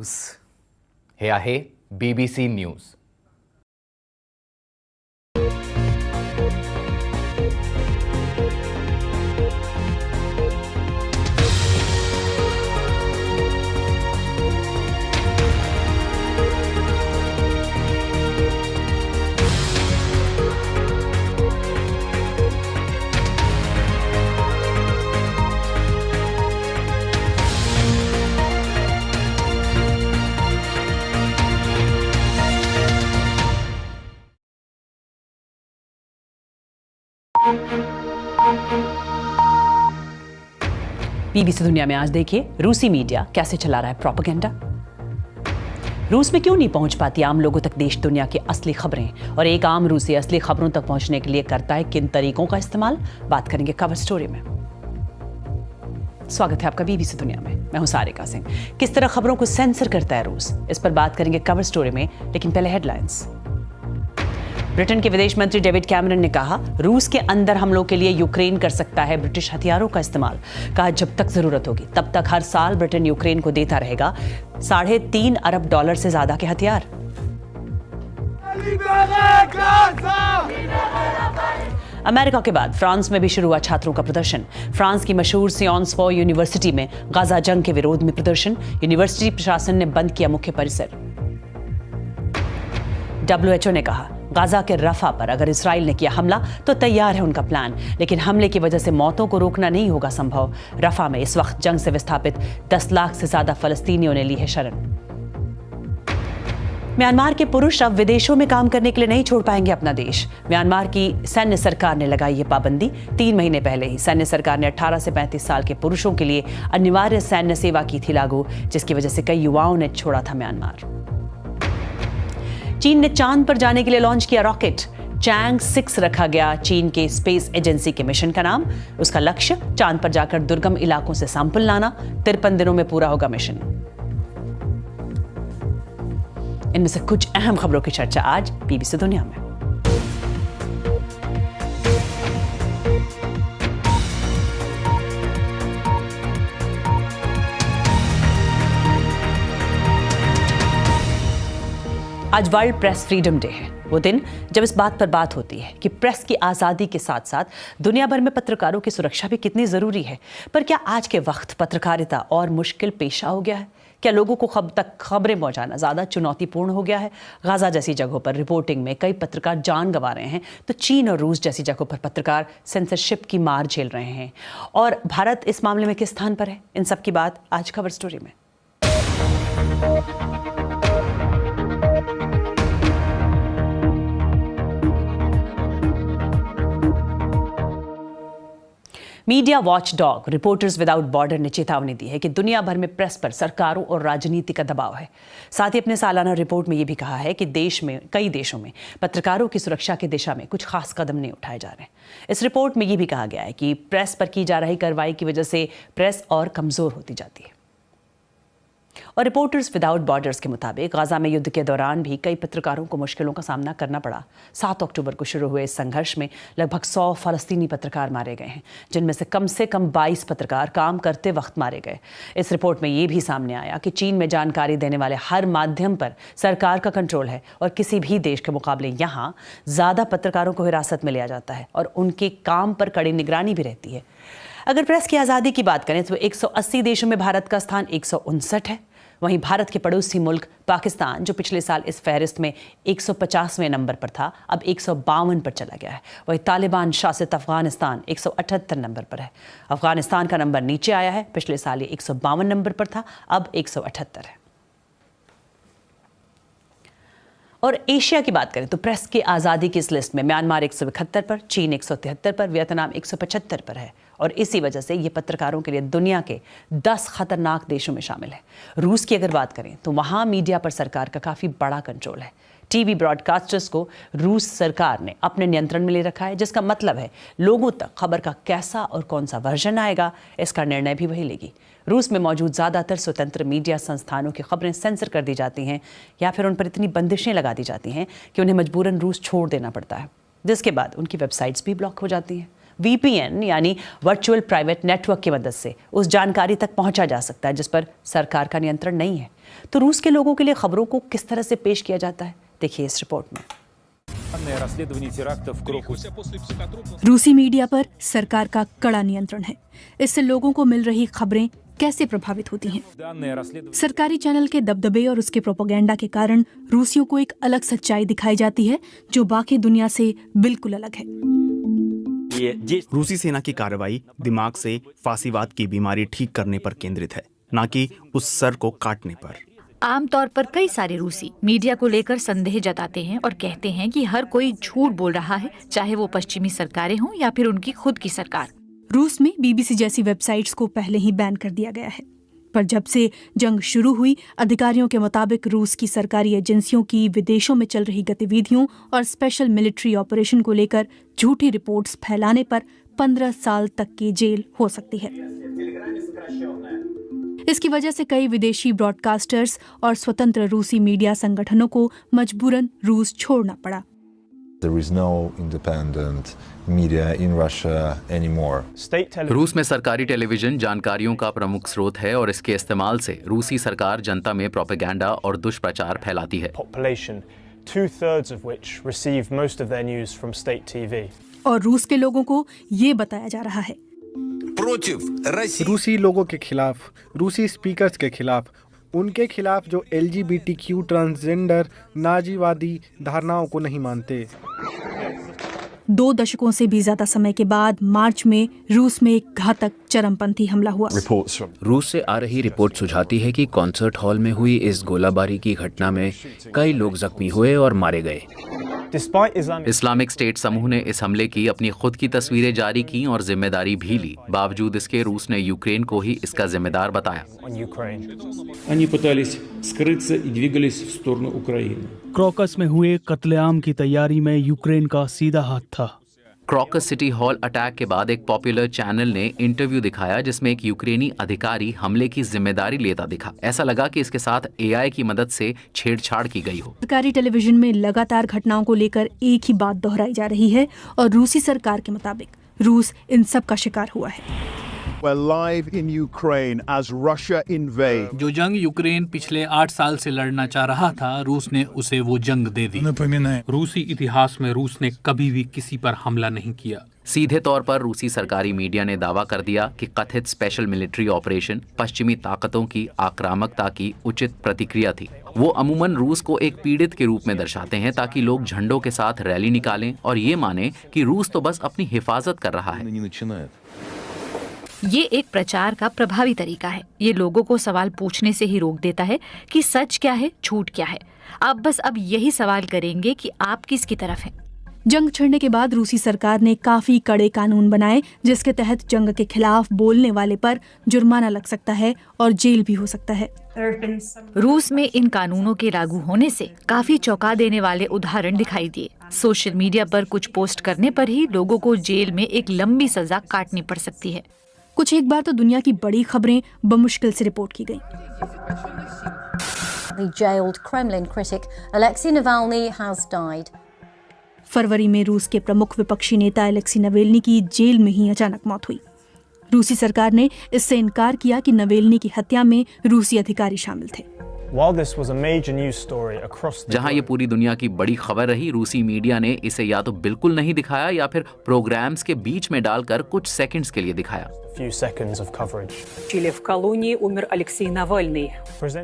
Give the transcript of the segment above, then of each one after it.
News. हे आहे BBC news. BBC दुनिया में आज देखिए रूसी मीडिया कैसे चला रहा है प्रोपेगेंडा। रूस में क्यों नहीं पहुंच पाती आम लोगों तक देश दुनिया की असली खबरें, और एक आम रूसी असली खबरों तक पहुंचने के लिए करता है किन तरीकों का इस्तेमाल, बात करेंगे कवर स्टोरी में। स्वागत है आपका BBC दुनिया में, मैं हूं सारिका सिंह। किस तरह खबरों को सेंसर करता है रूस, इस पर बात करेंगे कवर स्टोरी में, लेकिन पहले हेडलाइंस। ब्रिटेन के विदेश मंत्री डेविड कैमरन ने कहा, रूस के अंदर हमलों के लिए यूक्रेन कर सकता है ब्रिटिश हथियारों का इस्तेमाल। कहा, जब तक जरूरत होगी तब तक हर साल ब्रिटेन यूक्रेन को देता रहेगा $3.5 अरब से ज्यादा के हथियार। अमेरिका के बाद फ्रांस में भी शुरू हुआ छात्रों का प्रदर्शन। फ्रांस की मशहूर सियंस पो यूनिवर्सिटी में गाजा जंग के विरोध में प्रदर्शन। यूनिवर्सिटी प्रशासन ने बंद किया मुख्य परिसर। WHO ने कहा, गाजा के रफा पर अगर इसराइल ने किया हमला तो तैयार है उनका प्लान, लेकिन हमले की वजह से मौतों को रोकना नहीं होगा संभव। रफा में इस वक्त जंग से विस्थापित 10 लाख से ज्यादा फलस्तीनियों ने ली है शरण। म्यांमार के पुरुष अब विदेशों में काम करने के लिए नहीं छोड़ पाएंगे अपना देश। म्यांमार की सैन्य सरकार ने लगाई ये पाबंदी। 3 महीने पहले ही सैन्य सरकार ने 18 से 35 साल के पुरुषों के लिए अनिवार्य सैन्य सेवा की थी लागू, जिसकी वजह से कई युवाओं ने छोड़ा था म्यांमार। चीन ने चांद पर जाने के लिए लॉन्च किया रॉकेट। चैंग 6 रखा गया चीन के स्पेस एजेंसी के मिशन का नाम। उसका लक्ष्य चांद पर जाकर दुर्गम इलाकों से सैंपल लाना। 53 दिनों में पूरा होगा मिशन। इनमें से कुछ अहम खबरों की चर्चा आज BBC दुनिया में। आज वर्ल्ड प्रेस फ्रीडम डे है। वो दिन जब इस बात पर बात होती है कि प्रेस की आज़ादी के साथ साथ दुनिया भर में पत्रकारों की सुरक्षा भी कितनी ज़रूरी है। पर क्या आज के वक्त पत्रकारिता और मुश्किल पेशा हो गया है? क्या लोगों को खबरें पहुंचाना ज़्यादा चुनौतीपूर्ण हो गया है? गाजा जैसी जगहों पर रिपोर्टिंग में कई पत्रकार जान गंवा रहे हैं, तो चीन और रूस जैसी जगहों पर पत्रकार सेंसरशिप की मार झेल रहे हैं। और भारत इस मामले में किस स्थान पर है? इन सब की बात आज खबर स्टोरी में। Media watchdog reporters without border ने चेतावनी दी है कि दुनिया भर में प्रेस पर सरकारों और राजनीति का दबाव है। साथ ही अपने सालाना रिपोर्ट में यह भी कहा है कि कई देशों में पत्रकारों की सुरक्षा की दिशा में कुछ खास कदम नहीं उठाए जा रहे। इस रिपोर्ट में यह भी कहा गया है कि प्रेस पर की जा रही कार्रवाई की वजह से प्रेस और कमजोर होती जाती है। और रिपोर्टर्स विदाउट बॉर्डर्स के मुताबिक गाजा में युद्ध के दौरान भी कई पत्रकारों को मुश्किलों का सामना करना पड़ा। 7 अक्टूबर को शुरू हुए इस संघर्ष में लगभग 100 फलस्तीनी पत्रकार मारे गए हैं, जिनमें से कम 22 पत्रकार काम करते वक्त मारे गए। इस रिपोर्ट में ये भी सामने आया कि चीन में जानकारी देने वाले हर माध्यम पर सरकार का कंट्रोल है और किसी भी देश के मुकाबले यहाँ ज़्यादा पत्रकारों को हिरासत में लिया जाता है और उनके काम पर कड़ी निगरानी भी रहती है। अगर प्रेस की आज़ादी की बात करें तो 180 देशों में भारत का स्थान 159 है। वहीं भारत के पड़ोसी मुल्क पाकिस्तान, जो पिछले साल इस फहरिस्त में 150वें नंबर पर था, अब 152 पर चला गया है। वहीं तालिबान शासित अफगानिस्तान 178 नंबर पर है। अफगानिस्तान का नंबर नीचे आया है, पिछले साल ये 152 नंबर पर था, अब 178 है। और एशिया की बात करें तो प्रेस की आज़ादी की इस लिस्ट में म्यांमार 171 पर, चीन 173 पर, वियतनाम 175 पर है। और इसी वजह से ये पत्रकारों के लिए दुनिया के 10 खतरनाक देशों में शामिल है। रूस की अगर बात करें तो वहाँ मीडिया पर सरकार का काफ़ी बड़ा कंट्रोल है। टीवी ब्रॉडकास्टर्स को रूस सरकार ने अपने नियंत्रण में ले रखा है, जिसका मतलब है लोगों तक खबर का कैसा और कौन सा वर्जन आएगा, इसका निर्णय भी वही लेगी। रूस में मौजूद ज़्यादातर स्वतंत्र मीडिया संस्थानों की खबरें सेंसर कर दी जाती हैं या फिर उन पर इतनी बंदिशें लगा दी जाती हैं कि उन्हें मजबूरन रूस छोड़ देना पड़ता है, जिसके बाद उनकी वेबसाइट्स भी ब्लॉक हो जाती हैं। VPN यानी वर्चुअल प्राइवेट नेटवर्क की मदद से उस जानकारी तक पहुंचा जा सकता है जिस पर सरकार का नियंत्रण नहीं है। तो रूस के लोगों के लिए खबरों को किस तरह से पेश किया जाता है, देखिए इस रिपोर्ट में। रूसी मीडिया पर सरकार का कड़ा नियंत्रण है। इससे लोगों को मिल रही खबरें कैसे प्रभावित होती हैं। सरकारी चैनल के दबदबे और उसके प्रोपेगेंडा के कारण रूसियों को एक अलग सच्चाई दिखाई जाती है जो बाकी दुनिया से बिल्कुल अलग है। रूसी सेना की कार्रवाई दिमाग से फांसीवाद की बीमारी ठीक करने पर केंद्रित है, न कि उस सर को काटने पर। आमतौर पर कई सारे रूसी मीडिया को लेकर संदेह जताते हैं और कहते हैं कि हर कोई झूठ बोल रहा है, चाहे वो पश्चिमी सरकारें हों या फिर उनकी खुद की सरकार। रूस में BBC जैसी वेबसाइट्स को पहले ही बैन कर दिया गया है, पर जब से जंग शुरू हुई, अधिकारियों के मुताबिक रूस की सरकारी एजेंसियों की विदेशों में चल रही गतिविधियों और स्पेशल मिलिट्री ऑपरेशन को लेकर झूठी रिपोर्ट्स फैलाने पर 15 साल तक की जेल हो सकती है। इसकी वजह से कई विदेशी ब्रॉडकास्टर्स और स्वतंत्र रूसी मीडिया संगठनों को मजबूरन रूस छोड़ना पड़ा। There is no independent media in Russia anymore. रूस में सरकारी टेलीविजन जानकारियों का प्रमुख स्रोत है और इसके इस्तेमाल से रूसी सरकार जनता में प्रोपेगेंडा और दुष्प्रचार फैलाती है। Population, 2/3 of which receive most of their news from state TV. और रूस के लोगों को ये बताया जा रहा है रूसी लोगों के खिलाफ, रूसी स्पीकर्स के खिलाफ, उनके खिलाफ जो LGBTQ ट्रांसजेंडर नाजीवादी धारणाओं को नहीं मानते। 2 दशकों से भी ज्यादा समय के बाद मार्च में रूस में एक घातक चरमपंथी हमला हुआ। रूस से आ रही रिपोर्ट सुझाती है कि कॉन्सर्ट हॉल में हुई इस गोलाबारी की घटना में कई लोग जख्मी हुए और मारे गए। इस्लामिक स्टेट समूह ने इस हमले की अपनी खुद की तस्वीरें जारी की और जिम्मेदारी भी ली। बावजूद इसके रूस ने यूक्रेन को ही इसका जिम्मेदार बताया। क्रॉकस में हुए कत्लेआम की तैयारी में यूक्रेन का सीधा हाथ था। क्रॉकस सिटी हॉल अटैक के बाद एक पॉपुलर चैनल ने इंटरव्यू दिखाया जिसमें एक यूक्रेनी अधिकारी हमले की जिम्मेदारी लेता दिखा। ऐसा लगा कि इसके साथ AI की मदद से छेड़छाड़ की गई हो। सरकारी टेलीविजन में लगातार घटनाओं को लेकर एक ही बात दोहराई जा रही है और रूसी सरकार के मुताबिक रूस इन सब का शिकार हुआ है। We're live in Ukraine as Russia invades. जो जंग यूक्रेन पिछले 8 साल से लड़ना चाह रहा था, रूस ने उसे वो जंग दे दी। रूसी इतिहास में रूस ने कभी भी किसी पर हमला नहीं किया। सीधे तौर पर रूसी सरकारी मीडिया ने दावा कर दिया कि कथित स्पेशल मिलिट्री ऑपरेशन पश्चिमी ताकतों की आक्रामकता की उचित प्रतिक्रिया थी। वो अमूमन रूस को एक पीड़ित के रूप में दर्शाते हैं ताकि लोग झंडों के साथ रैली निकालें और ये माने कि रूस तो बस अपनी हिफाजत कर रहा है। ये एक प्रचार का प्रभावी तरीका है। ये लोगों को सवाल पूछने से ही रोक देता है कि सच क्या है, झूठ क्या है। आप बस अब यही सवाल करेंगे कि आप किसकी तरफ हैं। जंग छिड़ने के बाद रूसी सरकार ने काफी कड़े कानून बनाए जिसके तहत जंग के खिलाफ बोलने वाले पर जुर्माना लग सकता है और जेल भी हो सकता है। रूस में इन कानूनों के लागू होने से काफी चौंका देने वाले उदाहरण दिखाई दिए। सोशल मीडिया पर कुछ पोस्ट करने पर ही लोगों को जेल में एक लंबी सजा काटनी पड़ सकती है। कुछ एक बार तो दुनिया की बड़ी खबरें बमुश्किल से रिपोर्ट की गई। The jailed Kremlin critic Alexei Navalny has died. फरवरी में रूस के प्रमुख विपक्षी नेता अलेक्सी नवेल्नी की जेल में ही अचानक मौत हुई। रूसी सरकार ने इससे इनकार किया कि नवेल्नी की हत्या में रूसी अधिकारी शामिल थे। जहां ये पूरी दुनिया की बड़ी खबर रही, रूसी मीडिया ने इसे या तो बिल्कुल नहीं दिखाया या फिर प्रोग्राम्स के बीच में डालकर कुछ सेकंड्स के लिए दिखाया।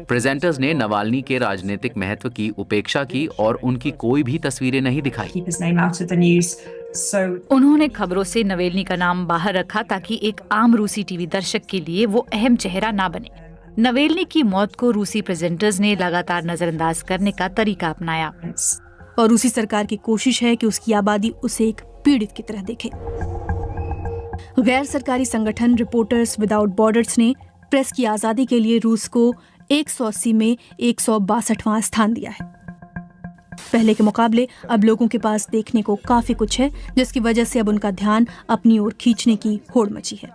प्रेजेंटर्स ने नवाल्नी के राजनीतिक महत्व की उपेक्षा की और उनकी कोई भी तस्वीरें नहीं दिखाई। उन्होंने खबरों से नवेल्नी का नाम बाहर रखा ताकि एक आम रूसी टीवी दर्शक के लिए वो अहम चेहरा ना बने। नवेल्नी की मौत को रूसी प्रेजेंटर्स ने लगातार नजरअंदाज करने का तरीका अपनाया और रूसी सरकार की कोशिश है कि उसकी आबादी उसे एक पीड़ित की तरह देखे। गैर सरकारी संगठन रिपोर्टर्स विदाउट बॉर्डर्स ने प्रेस की आजादी के लिए रूस को 180 में 162वां स्थान दिया है। पहले के मुकाबले अब लोगों के पास देखने को काफी कुछ है, जिसकी वजह से अब उनका ध्यान अपनी ओर खींचने की होड़ मची है।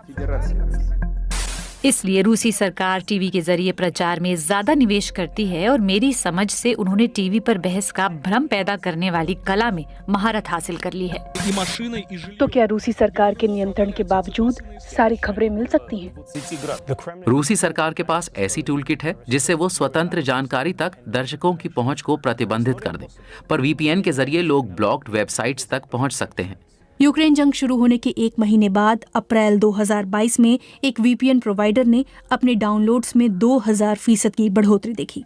इसलिए रूसी सरकार टीवी के जरिए प्रचार में ज्यादा निवेश करती है और मेरी समझ से उन्होंने टीवी पर बहस का भ्रम पैदा करने वाली कला में महारत हासिल कर ली है। तो क्या रूसी सरकार के नियंत्रण के बावजूद सारी खबरें मिल सकती हैं? रूसी सरकार के पास ऐसी टूल किट है जिससे वो स्वतंत्र जानकारी तक दर्शकों की पहुंच को प्रतिबंधित कर दे, पर वीपीएन के जरिए लोग ब्लॉक्ड वेबसाइट्स तक पहुंच सकते हैं। यूक्रेन जंग शुरू होने के 1 महीने बाद अप्रैल 2022 में एक वीपीएन प्रोवाइडर ने अपने डाउनलोड्स में 2000% की बढ़ोतरी देखी।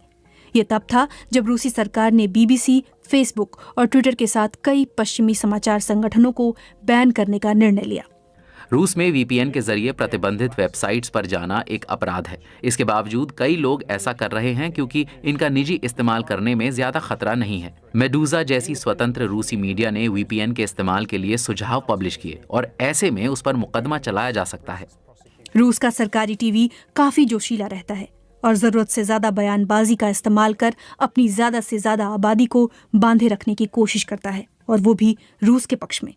ये तब था जब रूसी सरकार ने बीबीसी, फेसबुक और ट्विटर के साथ कई पश्चिमी समाचार संगठनों को बैन करने का निर्णय लिया। रूस में वीपीएन के जरिए प्रतिबंधित वेबसाइट्स पर जाना एक अपराध है। इसके बावजूद कई लोग ऐसा कर रहे हैं क्योंकि इनका निजी इस्तेमाल करने में ज्यादा खतरा नहीं है। मेडूजा जैसी स्वतंत्र रूसी मीडिया ने वीपीएन के इस्तेमाल के लिए सुझाव पब्लिश किए और ऐसे में उस पर मुकदमा चलाया जा सकता है। रूस का सरकारी टीवी काफी जोशीला रहता है और जरूरत से ज्यादा बयानबाजी का इस्तेमाल कर अपनी ज्यादा से ज्यादा आबादी को बांधे रखने की कोशिश करता है, और वो भी रूस के पक्ष में।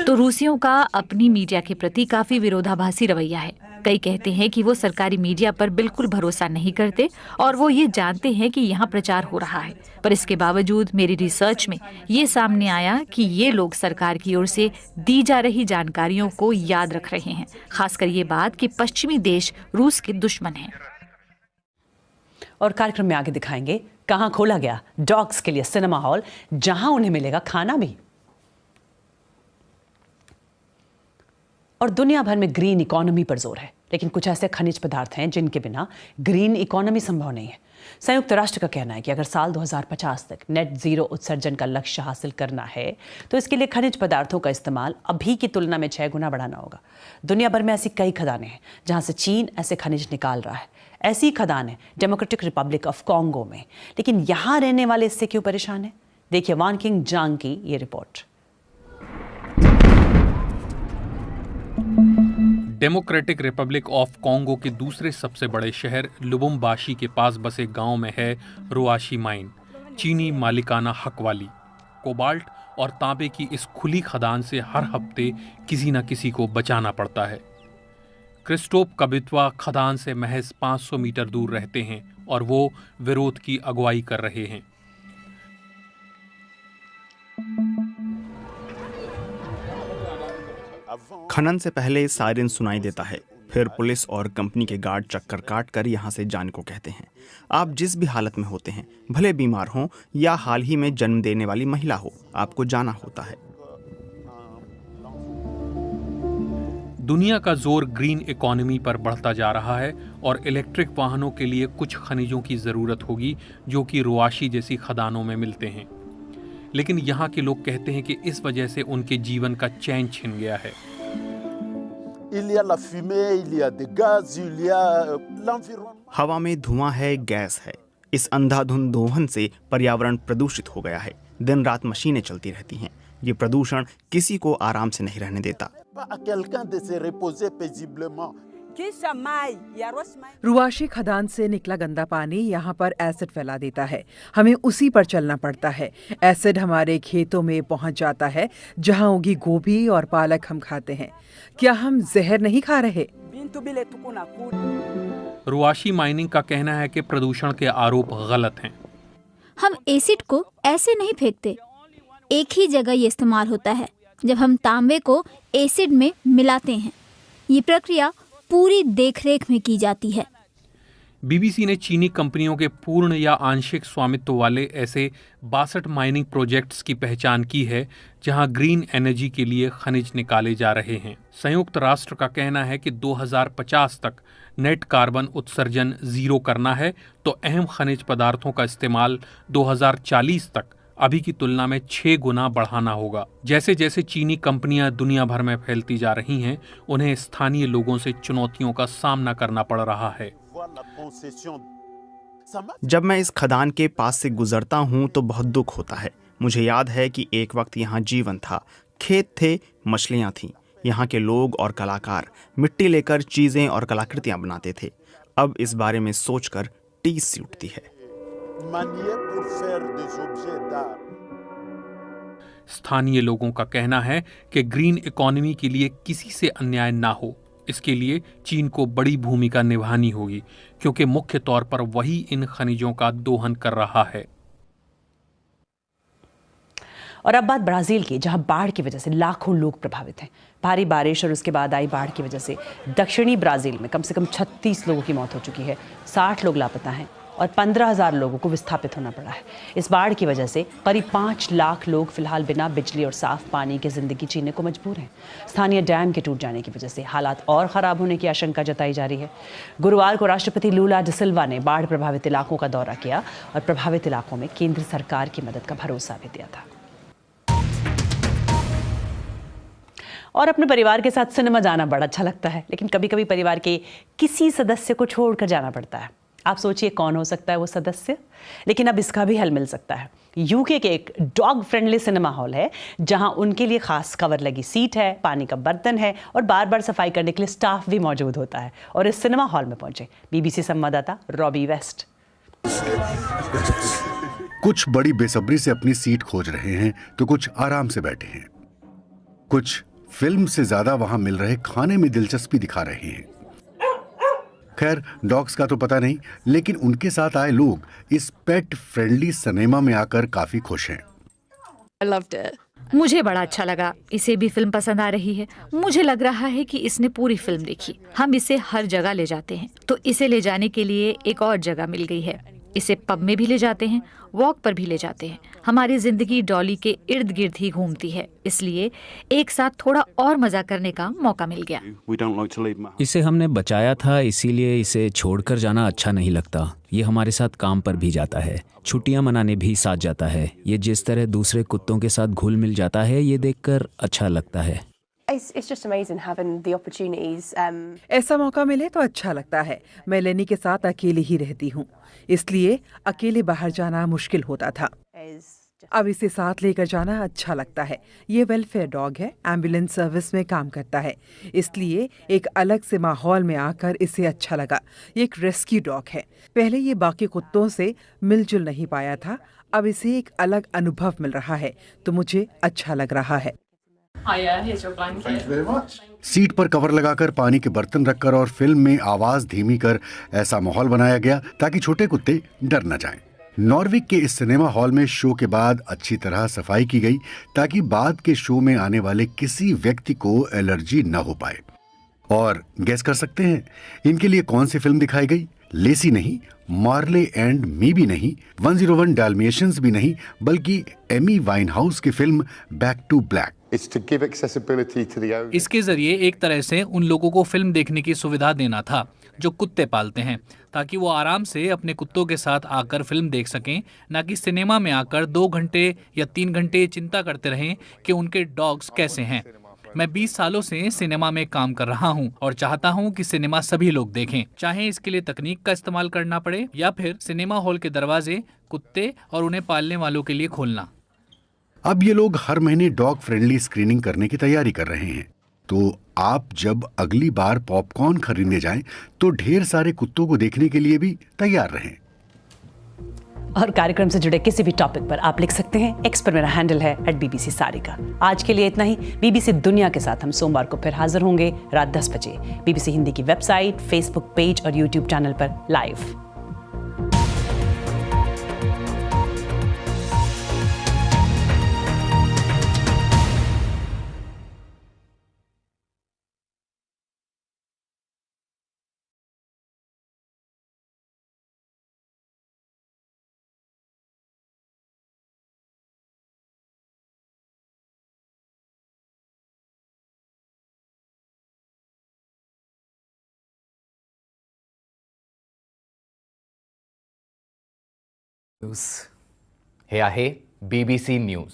तो रूसियों का अपनी मीडिया के प्रति काफी विरोधाभासी रवैया है। कई कहते हैं कि वो सरकारी मीडिया पर बिल्कुल भरोसा नहीं करते और वो ये जानते हैं कि यहाँ प्रचार हो रहा है, पर इसके बावजूद मेरी रिसर्च में ये सामने आया कि ये लोग सरकार की ओर से दी जा रही जानकारियों को याद रख रहे हैं, खासकर ये बात कि पश्चिमी देश रूस के दुश्मन हैं। और कार्यक्रम में आगे दिखाएंगे कहां खोला गया डॉग्स के लिए सिनेमा हॉल, जहां उन्हें मिलेगा खाना भी। और दुनिया भर में ग्रीन इकोनॉमी पर जोर है, लेकिन कुछ ऐसे खनिज पदार्थ हैं जिनके बिना ग्रीन इकोनॉमी संभव नहीं है। संयुक्त राष्ट्र का कहना है कि अगर साल 2050 तक नेट जीरो उत्सर्जन का लक्ष्य हासिल करना है तो इसके लिए खनिज पदार्थों का इस्तेमाल अभी की तुलना में 6 गुना बढ़ाना होगा। दुनिया भर में ऐसी कई खदानें हैं जहां से चीन ऐसे खनिज निकाल रहा है। ऐसी खदान है डेमोक्रेटिक रिपब्लिक ऑफ कॉन्गो में, लेकिन यहां रहने वाले इससे क्यों परेशान है? देखिए वान किंग जांग की ये report. Democratic Republic of Congo के दूसरे सबसे बड़े शहर लुबुम्बाशी के पास बसे गांव में है रुआशी माइन, चीनी मालिकाना हक वाली। कोबाल्ट और तांबे की इस खुली खदान से हर हफ्ते किसी न किसी को बचाना पड़ता है। क्रिस्टोप कबित्वा खदान से महज 500 मीटर दूर रहते हैं और वो विरोध की अगुवाई कर रहे हैं। खनन से पहले सायरन सुनाई देता है, फिर पुलिस और कंपनी के गार्ड चक्कर काट कर यहाँ से जाने को कहते हैं। आप जिस भी हालत में होते हैं, भले बीमार हों या हाल ही में जन्म देने वाली महिला हो, आपको जाना होता है। दुनिया का जोर ग्रीन इकोनॉमी पर बढ़ता जा रहा है और इलेक्ट्रिक वाहनों के लिए कुछ खनिजों की ज़रूरत होगी जो कि रुआशी जैसी खदानों में मिलते हैं। लेकिन यहाँ के लोग कहते हैं कि इस वजह से उनके जीवन का चैन छिन गया है। हवा में धुआं है, गैस है। इस अंधाधुंध दोहन से पर्यावरण प्रदूषित हो गया है। दिन रात मशीनें चलती रहती हैं। ये प्रदूषण किसी को आराम से नहीं रहने देता। रुआशी खदान से निकला गंदा पानी यहाँ पर एसिड फैला देता है। हमें उसी पर चलना पड़ता है। एसिड हमारे खेतों में पहुँच जाता है जहाँ उगी गोभी और पालक हम खाते हैं। क्या हम जहर नहीं खा रहे? रुआशी माइनिंग का कहना है कि प्रदूषण के आरोप गलत हैं। हम एसिड को ऐसे नहीं फेंकते, एक ही जगह ये इस्तेमाल होता है जब हम तांबे को एसिड में मिलाते हैं। ये प्रक्रिया पूरी देखरेख में की जाती है। बीबीसी ने चीनी कंपनियों के पूर्ण या आंशिक स्वामित्व वाले ऐसे 62 माइनिंग प्रोजेक्ट्स की पहचान की है जहां ग्रीन एनर्जी के लिए खनिज निकाले जा रहे हैं। संयुक्त राष्ट्र का कहना है कि 2050 तक नेट कार्बन उत्सर्जन जीरो करना है तो अहम खनिज पदार्थों का इस्तेमाल 2040 तक अभी की तुलना में 6 गुना बढ़ाना होगा। जैसे जैसे चीनी कंपनियां दुनिया भर में फैलती जा रही हैं, उन्हें स्थानीय लोगों से चुनौतियों का सामना करना पड़ रहा है। जब मैं इस खदान के पास से गुजरता हूँ तो बहुत दुख होता है। मुझे याद है कि एक वक्त यहाँ जीवन था, खेत थे, मछलियाँ थीं। यहाँ के लोग और कलाकार मिट्टी लेकर चीजें और कलाकृतियाँ बनाते थे। अब इस बारे में सोचकर टीस सी उठती है। स्थानीय लोगों का कहना है कि ग्रीन इकोनॉमी के लिए किसी से अन्याय ना हो, इसके लिए चीन को बड़ी भूमिका निभानी होगी, क्योंकि मुख्य तौर पर वही इन खनिजों का दोहन कर रहा है। और अब बात ब्राजील की, जहां बाढ़ की वजह से लाखों लोग प्रभावित हैं। भारी बारिश और उसके बाद आई बाढ़ की वजह से दक्षिणी ब्राजील में कम से कम 36 लोगों की मौत हो चुकी है, 60 लोग लापता हैं और 15,000 लोगों को विस्थापित होना पड़ा है। इस बाढ़ की वजह से करीब 5 लाख लोग फिलहाल बिना बिजली और साफ पानी की जिंदगी जीने को मजबूर हैं। स्थानीय डैम के टूट जाने की वजह से हालात और ख़राब होने की आशंका जताई जा रही है। गुरुवार को राष्ट्रपति लूला डी सिल्वा ने बाढ़ प्रभावित इलाकों का दौरा किया और प्रभावित इलाकों में केंद्र सरकार की मदद का भरोसा भी दिया था। और अपने परिवार के साथ सिनेमा जाना बड़ा अच्छा लगता है, लेकिन कभी कभी परिवार के किसी सदस्य को छोड़कर जाना पड़ता है। आप सोचिए कौन हो सकता है वो सदस्य, लेकिन अब इसका भी हल मिल सकता है। यूके के एक डॉग फ्रेंडली सिनेमा हॉल है, जहां उनके लिए खास कवर लगी सीट है, पानी का बर्तन है और बार बार सफाई करने के लिए स्टाफ भी मौजूद होता है। और इस सिनेमा हॉल में पहुंचे BBC संवाददाता रॉबी वेस्ट। कुछ बड़ी बेसब्री से अपनी सीट खोज रहे हैं तो कुछ आराम से बैठे हैं, कुछ फिल्म से ज्यादा वहां मिल रहे खाने में दिलचस्पी दिखा रहे हैं। खैर, डॉग्स का तो पता नहीं, लेकिन उनके साथ आए लोग इस पेट फ्रेंडली सिनेमा में आकर काफी खुश हैं। I loved it. मुझे बड़ा अच्छा लगा। इसे भी फिल्म पसंद आ रही है। मुझे लग रहा है कि इसने पूरी फिल्म देखी। हम इसे हर जगह ले जाते हैं, तो इसे ले जाने के लिए एक और जगह मिल गई है। इसे पब में भी ले जाते हैं, वॉक पर भी ले जाते हैं। हमारी जिंदगी डॉली के इर्द गिर्द ही घूमती है, इसलिए एक साथ थोड़ा और मजा करने का मौका मिल गया। इसे हमने बचाया था, इसीलिए इसे छोड़कर जाना अच्छा नहीं लगता। ये हमारे साथ काम पर भी जाता है, छुट्टियां मनाने भी साथ जाता है। ये जिस तरह दूसरे कुत्तों के साथ घुल मिल जाता है, ये देखकर अच्छा लगता है। It's just amazing having the opportunities. ऐसा मौका मिले तो अच्छा लगता है। मैं लेनी के साथ अकेले ही रहती हूँ, इसलिए अकेले बाहर जाना मुश्किल होता था। अब इसे साथ लेकर जाना अच्छा लगता है। ये वेलफेयर डॉग है, एम्बुलेंस सर्विस में काम करता है, इसलिए एक अलग से माहौल में आकर इसे अच्छा लगा। ये एक रेस्क्यू डॉग है। पहले ये बाकी कुत्तों से मिलजुल नहीं पाया था, अब इसे एक अलग अनुभव मिल रहा है, तो मुझे अच्छा लग रहा है। सीट पर कवर लगाकर, पानी के बर्तन रखकर और फिल्म में आवाज धीमी कर ऐसा माहौल बनाया गया ताकि छोटे कुत्ते डर न जाएं। नॉर्विक के इस सिनेमा हॉल में शो के बाद अच्छी तरह सफाई की गई ताकि बाद के शो में आने वाले किसी व्यक्ति को एलर्जी न हो पाए। और गेस कर सकते हैं इनके लिए कौन सी फिल्म दिखाई गई? लेसी नहीं, मार्ले एंड मी भी नहीं, 101 डाल्मेशियंस भी नहीं, बल्कि एमी वाइनहाउस की फिल्म बैक टू ब्लैक। इसके जरिए एक तरह से उन लोगों को फिल्म देखने की सुविधा देना था जो कुत्ते पालते हैं, ताकि वो आराम से अपने कुत्तों के साथ आकर फिल्म देख सकें, ना कि सिनेमा में आकर 2 घंटे या 3 घंटे चिंता करते रहें कि उनके डॉग्स कैसे हैं। मैं 20 सालों से सिनेमा में काम कर रहा हूं और चाहता हूं कि सिनेमा सभी लोग देखें, चाहे इसके लिए तकनीक का इस्तेमाल करना पड़े या फिर सिनेमा हॉल के दरवाजे कुत्ते और उन्हें पालने वालों के लिए खोलना। अब ये लोग हर महीने डॉग फ्रेंडली स्क्रीनिंग करने की तैयारी कर रहे हैं, तो आप जब अगली बार पॉपकॉर्न खरीदने जाएं तो ढेर सारे कुत्तों को देखने के लिए भी तैयार रहें। और कार्यक्रम से जुड़े किसी भी टॉपिक पर आप लिख सकते हैं। एक्स पर मेरा हैंडल है @BBC सारिका। आज के लिए इतना ही। BBC दुनिया के साथ हम सोमवार को फिर हाजिर होंगे रात 10 बजे BBC हिंदी की वेबसाइट, फेसबुक पेज और YouTube चैनल पर लाइव। हे आहे BBC न्यूज।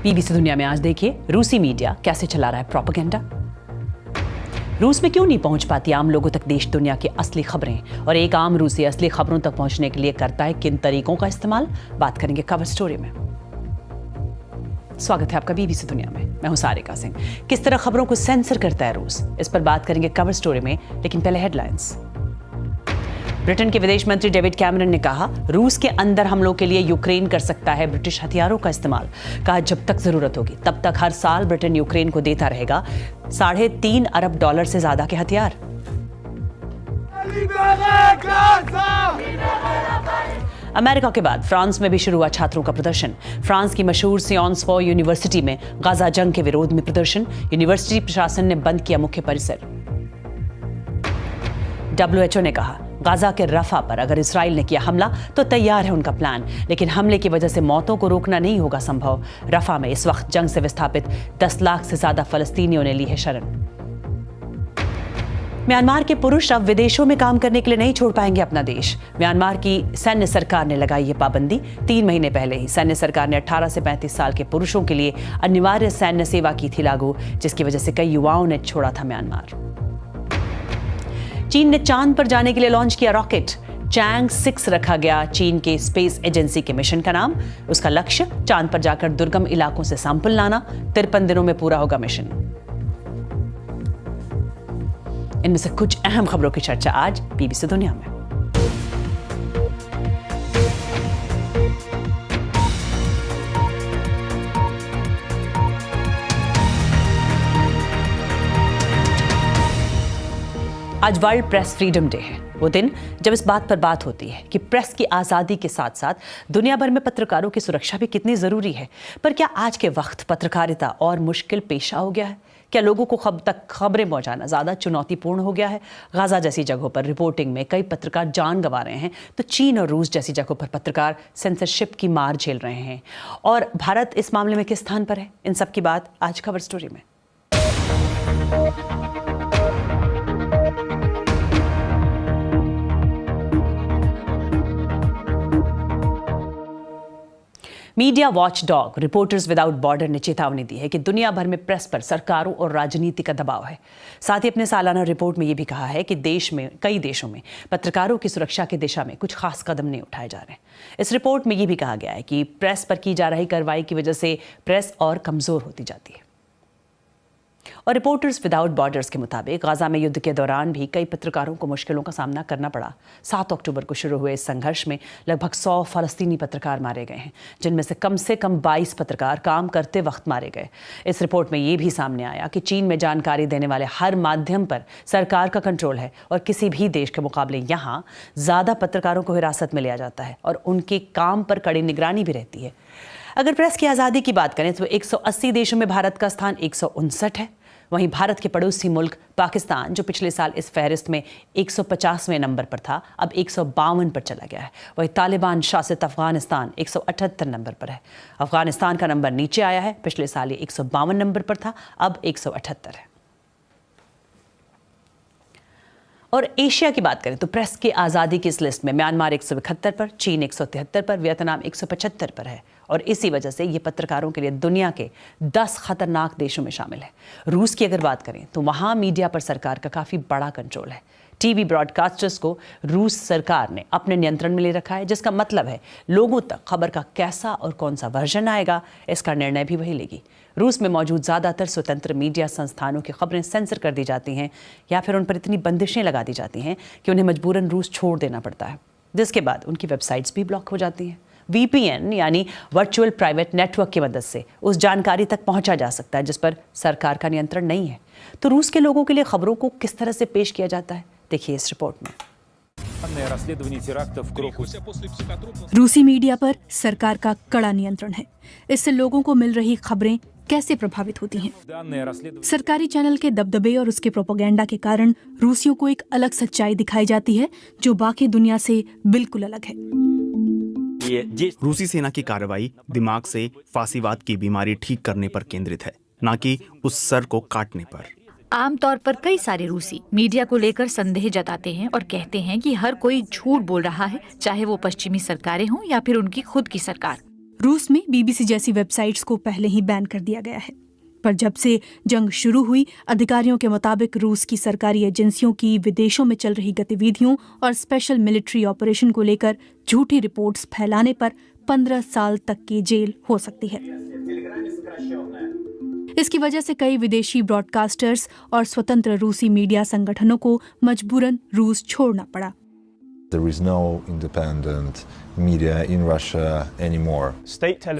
बीबीसी दुनिया में आज देखिए रूसी मीडिया कैसे चला रहा है प्रोपेगेंडा। रूस में क्यों नहीं पहुंच पाती आम लोगों तक देश दुनिया की असली खबरें, और एक आम रूसी असली खबरों तक पहुंचने के लिए करता है किन तरीकों का इस्तेमाल, बात करेंगे कवर स्टोरी में। स्वागत है आपका बीबीसी दुनिया में, मैं हूं सारिका सिंह। किस तरह खबरों को सेंसर करता है रूस, इस पर बात करेंगे कवर स्टोरी में, लेकिन पहले हेडलाइंस। ब्रिटेन के विदेश मंत्री डेविड कैमरन ने कहा रूस के अंदर हमलों के लिए यूक्रेन कर सकता है ब्रिटिश हथियारों का इस्तेमाल। कहा जब तक जरूरत होगी तब तक हर साल ब्रिटेन यूक्रेन को देता रहेगा $3.5 अरब से ज्यादा के हथियार। अमेरिका के बाद फ्रांस में भी शुरू हुआ छात्रों का प्रदर्शन। फ्रांस की मशहूर सियोंस पो यूनिवर्सिटी में गाजा जंग के विरोध में प्रदर्शन। यूनिवर्सिटी प्रशासन ने बंद किया मुख्य परिसर। WHO ने कहा गाजा के रफा पर अगर इसराइल ने किया हमला तो तैयार है उनका प्लान, लेकिन हमले की वजह से मौतों को रोकना नहीं होगा संभव। रफा में इस वक्त जंग से विस्थापित 10 लाख से ज्यादा फलस्तीनियों ने ली है शरण। म्यांमार के पुरुष अब विदेशों में काम करने के लिए नहीं छोड़ पाएंगे अपना देश। म्यांमार की सैन्य सरकार ने लगाई ये पाबंदी। 3 महीने पहले ही सैन्य सरकार ने 18 से 35 साल के पुरुषों के लिए अनिवार्य सैन्य सेवा की थी लागू, जिसकी वजह से कई युवाओं ने छोड़ा था म्यांमार। चीन ने चांद पर जाने के लिए लॉन्च किया रॉकेट। चैंग 6 रखा गया चीन के स्पेस एजेंसी के मिशन का नाम। उसका लक्ष्य चांद पर जाकर दुर्गम इलाकों से सैंपल लाना। 53 दिनों में पूरा होगा मिशन। इनमें से कुछ अहम खबरों की चर्चा आज बीबीसी दुनिया में। आज वर्ल्ड प्रेस फ्रीडम डे है, वो दिन जब इस बात पर बात होती है कि प्रेस की आज़ादी के साथ साथ दुनिया भर में पत्रकारों की सुरक्षा भी कितनी ज़रूरी है। पर क्या आज के वक्त पत्रकारिता और मुश्किल पेशा हो गया है? क्या लोगों को खबरें पहुंचाना ज़्यादा चुनौतीपूर्ण हो गया है? गाज़ा जैसी जगहों पर रिपोर्टिंग में कई पत्रकार जान गंवा रहे हैं, तो चीन और रूस जैसी जगहों पर पत्रकार सेंसरशिप की मार झेल रहे हैं। और भारत इस मामले में किस स्थान पर है? इन सब की बात आज खबर स्टोरी में। Media watchdog reporters without border ने चेतावनी दी है कि दुनिया भर में प्रेस पर सरकारों और राजनीति का दबाव है। साथ ही अपने सालाना रिपोर्ट में ये भी कहा है कि कई देशों में पत्रकारों की सुरक्षा की दिशा में कुछ खास कदम नहीं उठाए जा रहे। इस रिपोर्ट में ये भी कहा गया है कि प्रेस पर की जा रही कार्रवाई की वजह से प्रेस और कमजोर होती जाती है। और रिपोर्टर्स विदाउट बॉर्डर्स के मुताबिक गाजा में युद्ध के दौरान भी कई पत्रकारों को मुश्किलों का सामना करना पड़ा। 7 अक्टूबर को शुरू हुए इस संघर्ष में लगभग 100 फलस्तीनी पत्रकार मारे गए हैं, जिनमें से कम 22 पत्रकार काम करते वक्त मारे गए। इस रिपोर्ट में ये भी सामने आया कि चीन में जानकारी देने वाले हर माध्यम पर सरकार का कंट्रोल है और किसी भी देश के मुकाबले यहाँ ज़्यादा पत्रकारों को हिरासत में लिया जाता है और उनके काम पर कड़ी निगरानी भी रहती है। अगर प्रेस की आज़ादी की बात करें तो 180 देशों में भारत का स्थान 159 है। वहीं भारत के पड़ोसी मुल्क पाकिस्तान, जो पिछले साल इस फहरिस्त में 150वें नंबर पर था, अब 152 पर चला गया है। वहीं तालिबान शासित अफगानिस्तान 178 नंबर पर है। अफगानिस्तान का नंबर नीचे आया है, पिछले साल ये 152 नंबर पर था, अब 178 है। और एशिया की बात करें तो प्रेस की आज़ादी की इस लिस्ट में म्यांमार 171 पर, चीन 173 पर, वियतनाम 175 पर है। और इसी वजह से ये पत्रकारों के लिए दुनिया के 10 खतरनाक देशों में शामिल है। रूस की अगर बात करें तो वहाँ मीडिया पर सरकार का काफ़ी बड़ा कंट्रोल है। टीवी ब्रॉडकास्टर्स को रूस सरकार ने अपने नियंत्रण में ले रखा है, जिसका मतलब है लोगों तक खबर का कैसा और कौन सा वर्जन आएगा, इसका निर्णय भी वही लेगी। रूस में मौजूद ज़्यादातर स्वतंत्र मीडिया संस्थानों की खबरें सेंसर कर दी जाती हैं या फिर उन पर इतनी बंदिशें लगा दी जाती हैं कि उन्हें मजबूरन रूस छोड़ देना पड़ता है, जिसके बाद उनकी वेबसाइट्स भी ब्लॉक हो जाती हैं। VPN यानी वर्चुअल प्राइवेट नेटवर्क की मदद से उस जानकारी तक पहुंचा जा सकता है जिस पर सरकार का नियंत्रण नहीं है। तो रूस के लोगों के लिए खबरों को किस तरह से पेश किया जाता है, देखिए इस रिपोर्ट में। रूसी मीडिया पर सरकार का कड़ा नियंत्रण है। इससे लोगों को मिल रही खबरें कैसे प्रभावित होती हैं। सरकारी चैनल के दबदबे और उसके प्रोपेगेंडा के कारण रूसियों को एक अलग सच्चाई दिखाई जाती है जो बाकी दुनिया से बिल्कुल अलग है। रूसी सेना की कार्रवाई दिमाग से फांसीवाद की बीमारी ठीक करने पर केंद्रित है, न कि उस सर को काटने पर। आमतौर पर कई सारे रूसी मीडिया को लेकर संदेह जताते हैं और कहते हैं कि हर कोई झूठ बोल रहा है, चाहे वो पश्चिमी सरकारें हों या फिर उनकी खुद की सरकार। रूस में बीबीसी जैसी वेबसाइट्स को पहले ही बैन कर दिया गया है, पर जब से जंग शुरू हुई, अधिकारियों के मुताबिक रूस की सरकारी एजेंसियों की विदेशों में चल रही गतिविधियों और स्पेशल मिलिट्री ऑपरेशन को लेकर झूठी रिपोर्ट्स फैलाने पर 15 साल तक की जेल हो सकती है। इसकी वजह से कई विदेशी ब्रॉडकास्टर्स और स्वतंत्र रूसी मीडिया संगठनों को मजबूरन रूस छोड़ना पड़ा। There is no independent media in Russia anymore.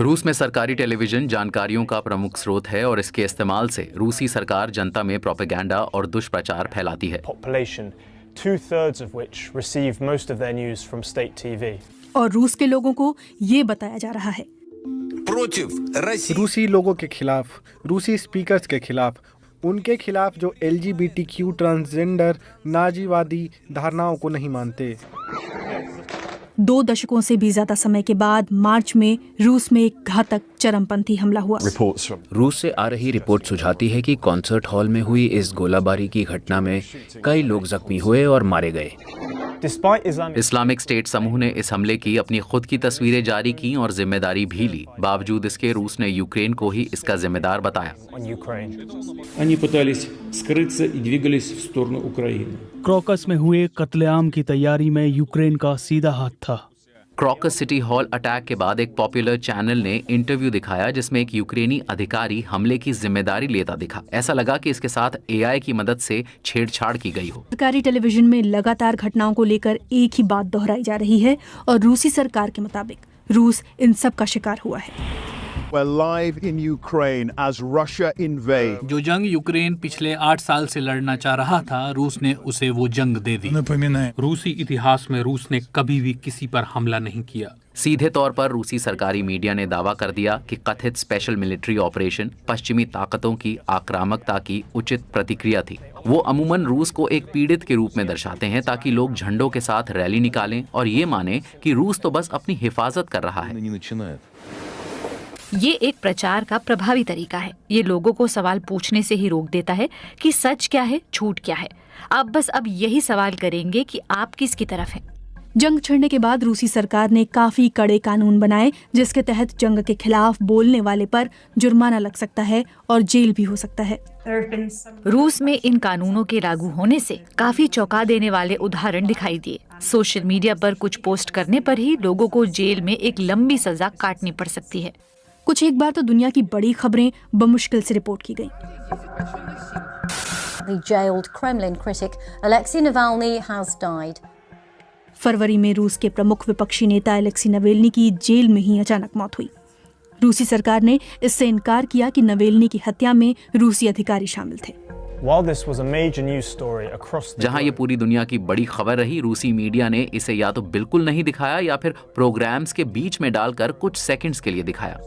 रूस में सरकारी टेलीविजन जानकारियों का प्रमुख स्रोत है और इसके इस्तेमाल से रूसी सरकार जनता में प्रोपेगेंडा और दुष्प्रचार फैलाती है। Population, 2/3 of which receive most of their news from state TV. और रूस के लोगों को ये बताया जा रहा है, रूसी लोगों के खिलाफ, रूसी स्पीकर्स के खिलाफ, उनके खिलाफ जो LGBTQ ट्रांसजेंडर नाजीवादी धारणाओं को नहीं मानते। 2 दशकों से भी ज्यादा समय के बाद मार्च में रूस में एक घातक चरमपंथी हमला हुआ। रूस से आ रही रिपोर्ट सुझाती है कि कॉन्सर्ट हॉल में हुई इस गोलाबारी की घटना में कई लोग जख्मी हुए और मारे गए। इस्लामिक स्टेट समूह ने इस हमले की अपनी खुद की तस्वीरें जारी की और जिम्मेदारी भी ली। बावजूद इसके रूस ने यूक्रेन को ही इसका जिम्मेदार बताया। क्रॉकस में हुए कत्लेआम की तैयारी में यूक्रेन का सीधा हाथ था। क्रॉकस सिटी हॉल अटैक के बाद एक पॉपुलर चैनल ने इंटरव्यू दिखाया जिसमें एक यूक्रेनी अधिकारी हमले की जिम्मेदारी लेता दिखा। ऐसा लगा कि इसके साथ AI की मदद से छेड़छाड़ की गई हो। सरकारी टेलीविजन में लगातार घटनाओं को लेकर एक ही बात दोहराई जा रही है और रूसी सरकार के मुताबिक रूस इन सब का शिकार हुआ है। We're live in Ukraine as Russia invades. जो जंग यूक्रेन पिछले 8 साल से लड़ना चाह रहा था, रूस ने उसे वो जंग दे दी। रूसी इतिहास में रूस ने कभी भी किसी पर हमला नहीं किया। सीधे तौर पर रूसी सरकारी मीडिया ने दावा कर दिया कि कथित स्पेशल मिलिट्री ऑपरेशन पश्चिमी ताकतों की आक्रामकता की उचित प्रतिक्रिया थी। वो अमूमन रूस को एक पीड़ित के रूप में दर्शाते हैं ताकि लोग झंडों के साथ रैली निकालें और ये माने कि रूस तो बस अपनी हिफाजत कर रहा है। ये एक प्रचार का प्रभावी तरीका है। ये लोगों को सवाल पूछने से ही रोक देता है कि सच क्या है, झूठ क्या है। आप बस अब यही सवाल करेंगे कि आप किसकी तरफ हैं। जंग छिड़ने के बाद रूसी सरकार ने काफी कड़े कानून बनाए जिसके तहत जंग के खिलाफ बोलने वाले पर जुर्माना लग सकता है और जेल भी हो सकता है। रूस में इन कानूनों के लागू होने से काफी चौंका देने वाले उदाहरण दिखाई दिए। सोशल मीडिया पर कुछ पोस्ट करने पर ही लोगों को जेल में एक लंबी सजा काटनी पड़ सकती है। कुछ एक बार तो दुनिया की बड़ी खबरें बमुश्किल से रिपोर्ट की गई। The jailed Kremlin critic Alexei Navalny has died. फरवरी में रूस के प्रमुख विपक्षी नेता अलेक्सी नवेल्नी की जेल में ही अचानक मौत हुई। रूसी सरकार ने इससे इनकार किया कि नवेल्नी की हत्या में रूसी अधिकारी शामिल थे। जहां ये पूरी दुनिया की बड़ी खबर रही, रूसी मीडिया ने इसे या तो बिल्कुल नहीं दिखाया या फिर प्रोग्राम्स के बीच में डालकर कुछ सेकंड्स के लिए दिखाया।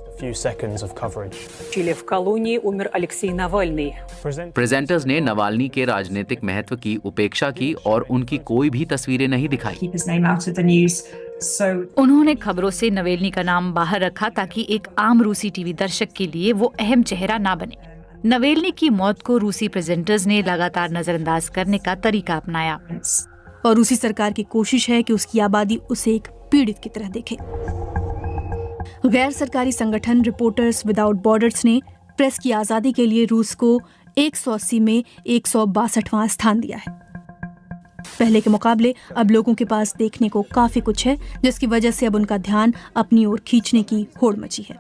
प्रेजेंटर्स ने नवाल्नी के राजनीतिक महत्व की उपेक्षा की और उनकी कोई भी तस्वीरें नहीं दिखाई। उन्होंने खबरों से नवेल्नी का नाम बाहर रखा ताकि एक आम रूसी टीवी दर्शक के लिए वो अहम चेहरा ना बने। नवेल्नी की मौत को रूसी प्रेजेंटर्स ने लगातार नजरअंदाज करने का तरीका अपनाया और रूसी सरकार की कोशिश है कि उसकी आबादी उसे एक पीड़ित की तरह देखे। गैर सरकारी संगठन रिपोर्टर्स विदाउट बॉर्डर्स ने प्रेस की आजादी के लिए रूस को 180 में 162वां स्थान दिया है। पहले के मुकाबले अब लोगों के पास देखने को काफी कुछ है, जिसकी वजह से अब उनका ध्यान अपनी ओर खींचने की होड़ मची है।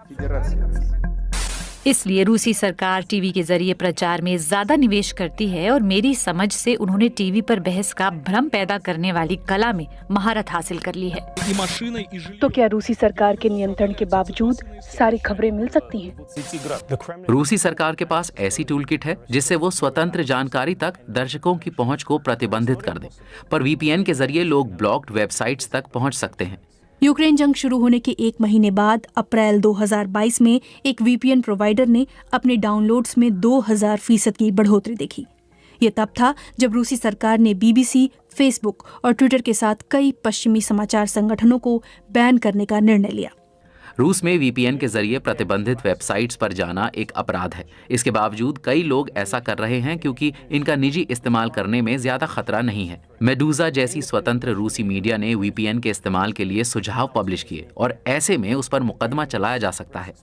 इसलिए रूसी सरकार टीवी के जरिए प्रचार में ज्यादा निवेश करती है और मेरी समझ से उन्होंने टीवी पर बहस का भ्रम पैदा करने वाली कला में महारत हासिल कर ली है। तो क्या रूसी सरकार के नियंत्रण के बावजूद सारी खबरें मिल सकती हैं? रूसी सरकार के पास ऐसी टूल किट है जिससे वो स्वतंत्र जानकारी तक दर्शकों की पहुंच को प्रतिबंधित कर दे, पर VPN के जरिए लोग ब्लॉक्ड वेबसाइट्स तक पहुंच सकते हैं। यूक्रेन जंग शुरू होने के 1 महीने बाद अप्रैल 2022 में एक VPN प्रोवाइडर ने अपने डाउनलोड्स में 2000% की बढ़ोतरी देखी। ये तब था जब रूसी सरकार ने BBC, फेसबुक और ट्विटर के साथ कई पश्चिमी समाचार संगठनों को बैन करने का निर्णय लिया। रूस में वीपीएन के जरिए प्रतिबंधित वेबसाइट्स पर जाना एक अपराध है। इसके बावजूद कई लोग ऐसा कर रहे हैं क्योंकि इनका निजी इस्तेमाल करने में ज्यादा खतरा नहीं है। मेडूजा जैसी स्वतंत्र रूसी मीडिया ने वीपीएन के इस्तेमाल के लिए सुझाव पब्लिश किए और ऐसे में उस पर मुकदमा चलाया जा सकता है।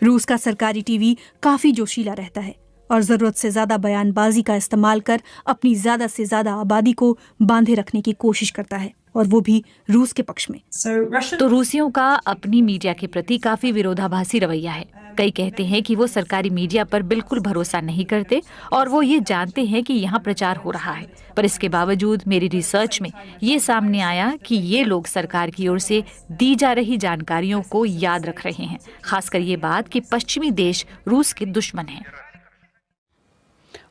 रूस का सरकारी टीवी काफी जोशीला रहता है और जरूरत से ज्यादा बयानबाजी का इस्तेमाल कर अपनी ज्यादा से ज्यादा आबादी को बांधे रखने की कोशिश करता है, और वो भी रूस के पक्ष में। तो रूसियों का अपनी मीडिया के प्रति काफी विरोधाभासी रवैया है। कई कहते हैं कि वो सरकारी मीडिया पर बिल्कुल भरोसा नहीं करते और वो ये जानते हैं कि यहाँ प्रचार हो रहा है, पर इसके बावजूद मेरी रिसर्च में ये सामने आया कि ये लोग सरकार की ओर से दी जा रही जानकारियों को याद रख रहे हैं, खासकर ये बात कि पश्चिमी देश रूस के दुश्मन हैं।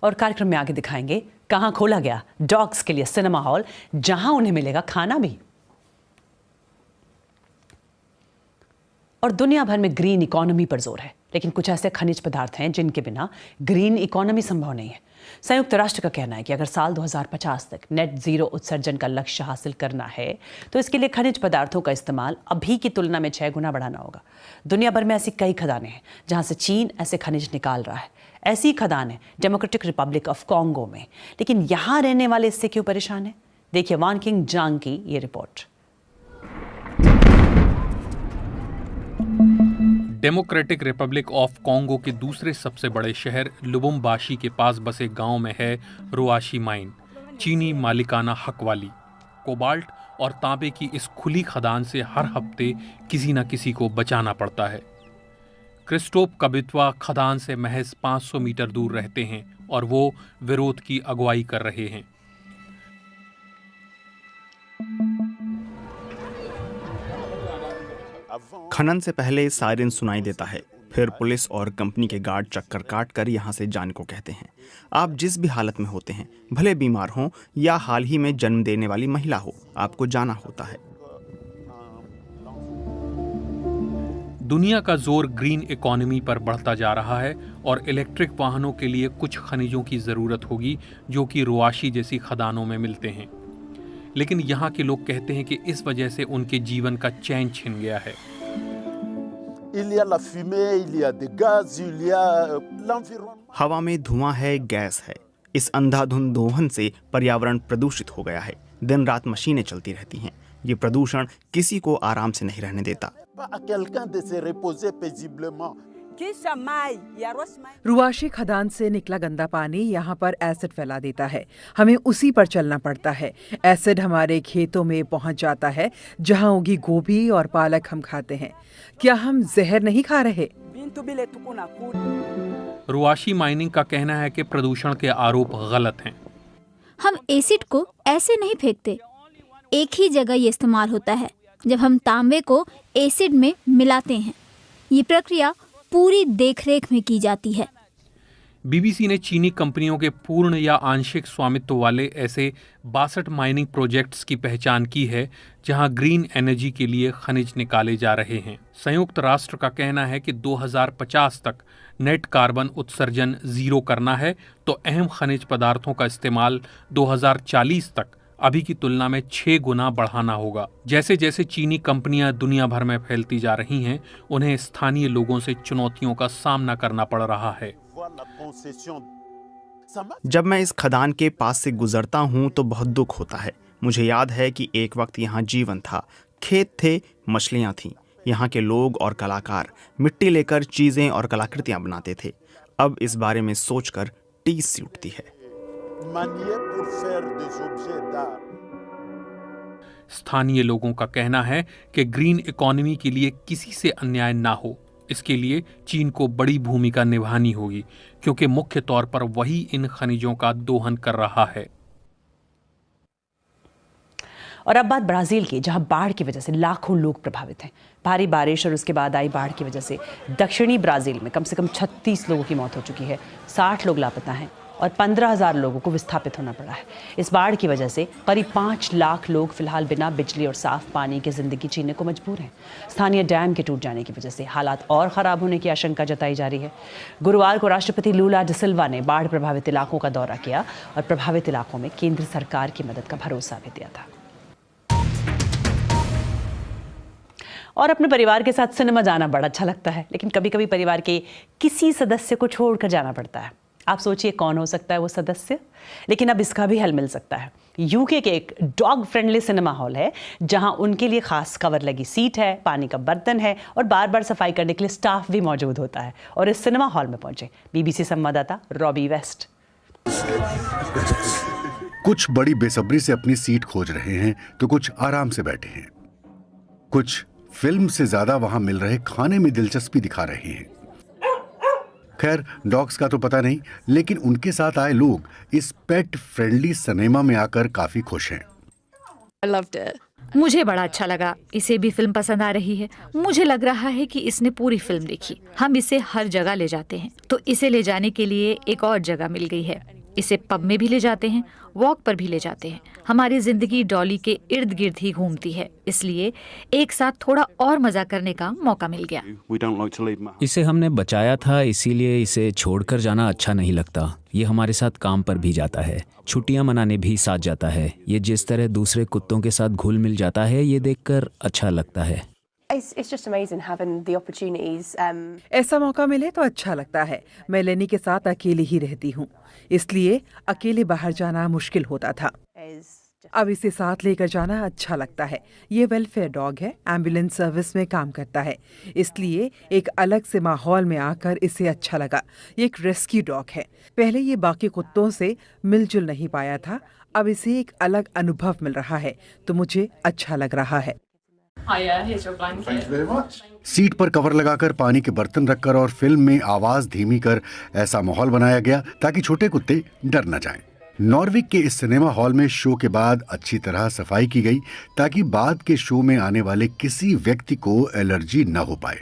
और कार्यक्रम में आगे दिखाएंगे कहां खोला गया डॉग्स के लिए सिनेमा हॉल, जहां उन्हें मिलेगा खाना भी। और दुनिया भर में ग्रीन इकोनॉमी पर जोर है, लेकिन कुछ ऐसे खनिज पदार्थ हैं जिनके बिना ग्रीन इकोनॉमी संभव नहीं है। संयुक्त राष्ट्र का कहना है कि अगर साल 2050 तक नेट जीरो उत्सर्जन का लक्ष्य हासिल करना है तो इसके लिए खनिज पदार्थों का इस्तेमाल अभी की तुलना में 6 गुना बढ़ाना होगा। दुनिया भर में ऐसी कई खदानें हैं जहां से चीन ऐसे खनिज निकाल रहा है। ऐसी खदान है डेमोक्रेटिक रिपब्लिक ऑफ कॉन्गो में, लेकिन यहां रहने वाले इससे क्यों परेशान है? देखिए वान किंग जांग की ये report. Democratic Republic of Congo के दूसरे सबसे बड़े शहर लुबुम्बाशी के पास बसे गांव में है रुआशी माइन, चीनी मालिकाना हक वाली। कोबाल्ट और तांबे की इस खुली खदान से हर हफ्ते किसी न किसी को बचाना पड़ता है। क्रिस्टोप कबित्वा खदान से महज 500 मीटर दूर रहते हैं और वो विरोध की अगुवाई कर रहे हैं। खनन से पहले सायरन सुनाई देता है, फिर पुलिस और कंपनी के गार्ड चक्कर काट कर यहाँ से जाने को कहते हैं। आप जिस भी हालत में होते हैं, भले बीमार हों या हाल ही में जन्म देने वाली महिला हो, आपको जाना होता है। दुनिया का जोर ग्रीन इकोनॉमी पर बढ़ता जा रहा है और इलेक्ट्रिक वाहनों के लिए कुछ खनिजों की ज़रूरत होगी जो कि रुआशी जैसी खदानों में मिलते हैं। लेकिन यहाँ के लोग कहते हैं कि इस वजह से उनके जीवन का चैन छिन गया है। हवा में धुआं है, गैस है। इस अंधाधुंध दोहन से पर्यावरण प्रदूषित हो गया है। दिन रात मशीनें चलती रहती हैं। ये प्रदूषण किसी को आराम से नहीं रहने देता। रुआशी खदान से निकला गंदा पानी यहाँ पर एसिड फैला देता है। हमें उसी पर चलना पड़ता है। एसिड हमारे खेतों में पहुँच जाता है, जहाँ उगी गोभी और पालक हम खाते हैं। क्या हम जहर नहीं खा रहे? रुआशी माइनिंग का कहना है कि प्रदूषण के आरोप गलत हैं। हम एसिड को ऐसे नहीं फेंकते, एक ही जगह ये इस्तेमाल होता है जब हम तांबे को एसिड में मिलाते हैं। ये प्रक्रिया पूरी देखरेख में की जाती है। बीबीसी ने चीनी कंपनियों के पूर्ण या आंशिक स्वामित्व वाले ऐसे 62 माइनिंग प्रोजेक्ट्स की पहचान की है जहां ग्रीन एनर्जी के लिए खनिज निकाले जा रहे हैं। संयुक्त राष्ट्र का कहना है कि 2050 तक नेट कार्बन उत्सर्जन जीरो करना है तो अहम खनिज पदार्थों का इस्तेमाल 2040 तक अभी की तुलना में 6 गुना बढ़ाना होगा। जैसे जैसे चीनी कंपनियां दुनिया भर में फैलती जा रही हैं, उन्हें स्थानीय लोगों से चुनौतियों का सामना करना पड़ रहा है। जब मैं इस खदान के पास से गुजरता हूँ तो बहुत दुख होता है। मुझे याद है कि एक वक्त यहाँ जीवन था, खेत थे, मछलियाँ थीं। यहाँ के लोग और कलाकार मिट्टी लेकर चीज़ें और कलाकृतियाँ बनाते थे। अब इस बारे में सोचकर टीस सी उठती है। स्थानीय लोगों का कहना है कि ग्रीन इकोनॉमी के लिए किसी से अन्याय ना हो, इसके लिए चीन को बड़ी भूमिका निभानी होगी, क्योंकि मुख्य तौर पर वही इन खनिजों का दोहन कर रहा है। और अब बात ब्राजील की, जहां बाढ़ की वजह से लाखों लोग प्रभावित हैं। भारी बारिश और उसके बाद आई बाढ़ की वजह से दक्षिणी ब्राजील में कम से कम 36 लोगों की मौत हो चुकी है, 60 लोग लापता हैं और 15,000 लोगों को विस्थापित होना पड़ा है। इस बाढ़ की वजह से करीब 5 लाख लोग फिलहाल बिना बिजली और साफ पानी की जिंदगी जीने को मजबूर हैं। स्थानीय डैम के टूट जाने की वजह से हालात और ख़राब होने की आशंका जताई जा रही है। गुरुवार को राष्ट्रपति लूला डी सिल्वा ने बाढ़ प्रभावित इलाकों का दौरा किया और प्रभावित इलाकों में केंद्र सरकार की मदद का भरोसा भी दिया था। और अपने परिवार के साथ सिनेमा जाना बड़ा अच्छा लगता है, लेकिन कभी कभी परिवार के किसी सदस्य को छोड़कर जाना पड़ता है। आप सोचिए कौन हो सकता है वो सदस्य, लेकिन अब इसका भी हल मिल सकता है। यूके के एक डॉग फ्रेंडली सिनेमा हॉल है जहां उनके लिए खास कवर लगी सीट है, पानी का बर्तन है और बार बार सफाई करने के लिए स्टाफ भी मौजूद होता है। और इस सिनेमा हॉल में पहुंचे BBC संवाददाता रॉबी वेस्ट। कुछ बड़ी बेसब्री से अपनी सीट खोज रहे हैं तो कुछ आराम से बैठे हैं। कुछ फिल्म से ज्यादा वहां मिल रहे खाने में दिलचस्पी दिखा रहे हैं। खैर, डॉग्स का तो पता नहीं, लेकिन उनके साथ आए लोग इस पेट फ्रेंडली सिनेमा में आकर काफी खुश हैं। I loved it. मुझे बड़ा अच्छा लगा। इसे भी फिल्म पसंद आ रही है। मुझे लग रहा है कि इसने पूरी फिल्म देखी। हम इसे हर जगह ले जाते हैं, तो इसे ले जाने के लिए एक और जगह मिल गई है। इसे पब में भी ले जाते हैं, वॉक पर भी ले जाते हैं। हमारी जिंदगी डॉली के इर्द गिर्द ही घूमती है, इसलिए एक साथ थोड़ा और मजा करने का मौका मिल गया। इसे हमने बचाया था, इसीलिए इसे छोड़कर जाना अच्छा नहीं लगता। ये हमारे साथ काम पर भी जाता है, छुट्टियां मनाने भी साथ जाता है। ये जिस तरह दूसरे कुत्तों के साथ घुल मिल जाता है, ये देखकर अच्छा लगता है। It's just amazing having the opportunities. ऐसा मौका मिले तो अच्छा लगता है। मैं लेनी के साथ अकेली ही रहती हूँ, इसलिए अकेले बाहर जाना मुश्किल होता था। अब इसे साथ लेकर जाना अच्छा लगता है। ये वेलफेयर डॉग है, एम्बुलेंस सर्विस में काम करता है, इसलिए एक अलग से माहौल में आकर इसे अच्छा लगा। ये एक रेस्क्यू डॉग है। पहले ये बाकी कुत्तों से मिलजुल नहीं पाया था, अब इसे एक अलग अनुभव मिल रहा है, तो मुझे अच्छा लग रहा है। सीट पर कवर लगाकर, पानी के बर्तन रखकर और फिल्म में आवाज धीमी कर ऐसा माहौल बनाया गया ताकि छोटे कुत्ते डर न जाएं। नॉर्विक के इस सिनेमा हॉल में शो के बाद अच्छी तरह सफाई की गई ताकि बाद के शो में आने वाले किसी व्यक्ति को एलर्जी न हो पाए।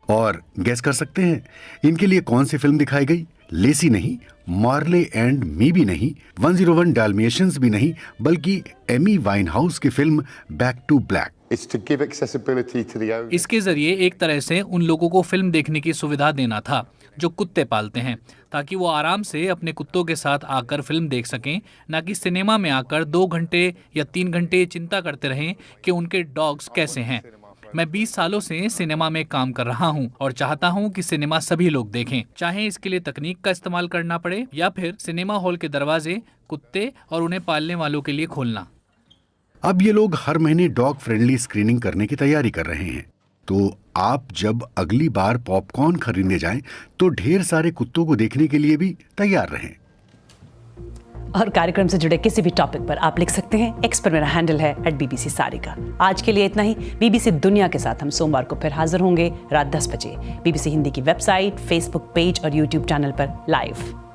और गैस कर सकते हैं इनके लिए कौन सी फिल्म दिखाई गई? लेसी नहीं, मार्ले एंड मी भी नहीं, 101 डाल्मेशियंस भी नहीं, बल्कि एमी वाइनहाउस की फिल्म बैक टू ब्लैक। इसके जरिए एक तरह से उन लोगों को फिल्म देखने की सुविधा देना था जो कुत्ते पालते हैं, ताकि वो आराम से अपने कुत्तों के साथ आकर फिल्म देख सकें, न कि सिनेमा में आकर 2 घंटे या 3 घंटे चिंता करते रहें कि उनके डॉग्स कैसे हैं। मैं 20 सालों से सिनेमा में काम कर रहा हूं और चाहता हूं कि सिनेमा सभी लोग देखें, चाहे इसके लिए तकनीक का इस्तेमाल करना पड़े या फिर सिनेमा हॉल के दरवाजे कुत्ते और उन्हें पालने वालों के लिए खोलना। अब ये लोग हर महीने डॉग फ्रेंडली स्क्रीनिंग करने की तैयारी कर रहे हैं, तो आप जब अगली बार पॉपकॉर्न खरीदने जाएं तो ढेर सारे कुत्तों को देखने के लिए भी तैयार रहें। और कार्यक्रम से जुड़े किसी भी टॉपिक पर आप लिख सकते हैं। एक्स पर मेरा हैंडल है @BBC सारिका। आज के लिए इतना ही। BBC दुनिया के साथ हम सोमवार को फिर हाजिर होंगे रात 10 बजे BBC हिंदी की वेबसाइट, फेसबुक पेज और YouTube चैनल पर लाइव।